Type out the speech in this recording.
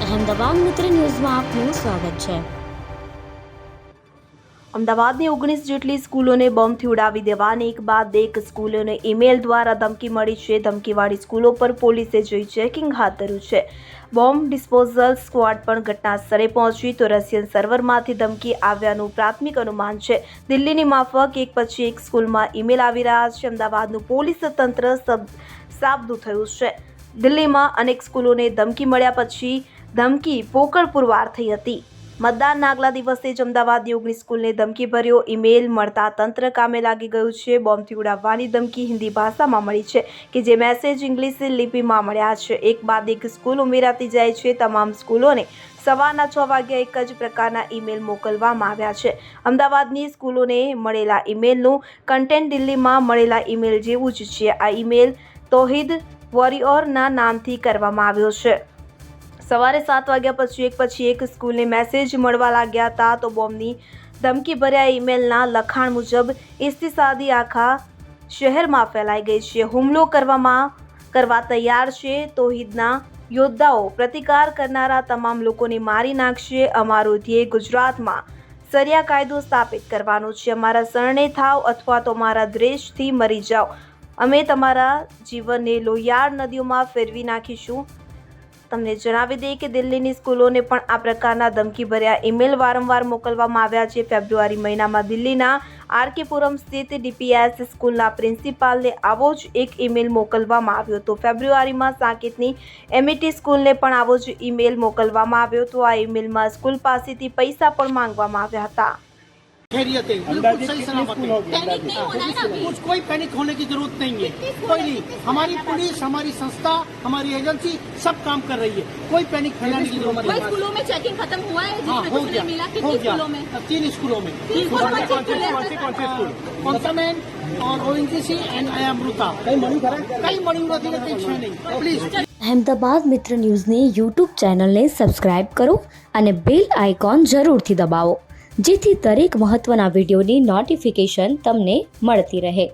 અહેમદાબાદ મિત્ર ન્યૂઝમાં આપનું સ્વાગત છે। અમદાવાદની 19 જેટલી સ્કૂલોને બોમ્બથી ઉડાવી દેવાની એક બાદ એક સ્કૂલોને ઈમેલ દ્વારા ધમકી મળી છે। ધમકીવાળી સ્કૂલો પર પોલીસે જોઈ ચેકિંગ હાથ ધર્યું છે। બોમ્બ ડિસ્પોઝલ સ્ક્વોડ પણ ઘટના સ્થળે પહોંચી તો રશિયન સર્વરમાંથી ધમકી આવ્યાનું પ્રાથમિક અનુમાન છે। દિલ્હીની માફક એક પછી એક સ્કૂલમાં ઈમેલ આવી રહ્યા છે। અમદાવાદનું પોલીસ તંત્ર સાબદું થયું છે। દિલ્હીમાં અનેક સ્કૂલોને ધમકી મળ્યા પછી ધમકી પોકળ પુરવાર થઈ હતી। મતદાનના આગલા દિવસે જ અમદાવાદની 19 સ્કૂલને ધમકી ભર્યો ઈમેલ મળતા તંત્ર કામે લાગી ગયું છે। બોમ્બથી ઉડાવવાની ધમકી હિન્દી ભાષામાં મળી છે કે જે મેસેજ ઇંગ્લિશ લિપિમાં મળ્યા છે। એક બાદ એક સ્કૂલ ઉમેરાતી જાય છે। તમામ સ્કૂલોને સવારના 6 વાગ્યા એક જ પ્રકારના ઈમેલ મોકલવામાં આવ્યા છે। અમદાવાદની સ્કૂલોને મળેલા ઈમેલનું કન્ટેન્ટ દિલ્હીમાં મળેલા ઈમેલ જેવું જ છે। આ ઈમેલ તૌહીદ વોરિયરના નામથી કરવામાં આવ્યો છે। સવારે 7 વાગ્યા પછી એક સ્કૂલને મેસેજ મળવા લાગ્યા હતા તો બોમ્બની ધમકી ભર્યા ઈમેલના લખાણ મુજબ ઇસ્તીસાદી આખા શહેરમાં ફેલાઈ ગઈ છે। હુમલો કરવા તૈયાર છે। તૌહીદના યોદ્ધાઓ પ્રતિકાર કરનારા તમામ લોકોને મારી નાખશે। અમારું ધ્યેય ગુજરાતમાં શરિયા કાયદો સ્થાપિત કરવાનો છે। અમારા શરણે થાવ અથવા તો અમારા દ્વેષથી મરી જાઓ। અમે તમારા જીવનને લોહિયાળ નદીઓમાં ફેરવી નાખીશું। તમને જણાવી દઈએ કે દિલ્હીની સ્કૂલોને પણ આ પ્રકારના ધમકીભર્યા ઈમેલ વારંવાર મોકલવામાં આવ્યા છે। ફેબ્રુઆરી મહિનામાં દિલ્હીના આરકે પુરમ સ્થિત ડીપીએસ સ્કૂલના પ્રિન્સિપાલને આવો જ એક ઈમેલ મોકલવામાં આવ્યો હતો। ફેબ્રુઆરીમાં સાકેતની એમઈટી સ્કૂલને પણ આવો જ ઈમેલ મોકલવામાં આવ્યો હતો। આ ઈમેલમાં સ્કૂલ પાસેથી પૈસા પણ માંગવામાં આવ્યા હતા। खैरियत है, बिल्कुल सही सलामत है। कुछ कोई पैनिक होने की जरूरत नहीं है, कोई नहीं। हमारी पुलिस, हमारी संस्था, हमारी एजेंसी सब काम कर रही है। कोई पैनिक फैलाने की जरूरत नहीं है। स्कूलों में चेकिंग खत्म हुआ है? हाँ, हो गया, मिला हो कितनी गया। स्कूलों में? 3 स्कूलों में, कॉन्समेंट और ओएनजीसी एंड अमृता। कई मणि નથી કઈ છે નહીં। પ્લીઝ અહેમદાબાદ મિત્ર ન્યૂઝની યુટ્યુબ ચેનલને સબસ્ક્રાઇબ કરો અને બેલ આઇકોન જરૂરથી દબાવો જેથી દરેક મહત્વના વિડીયોની નોટિફિકેશન તમને મળતી રહે।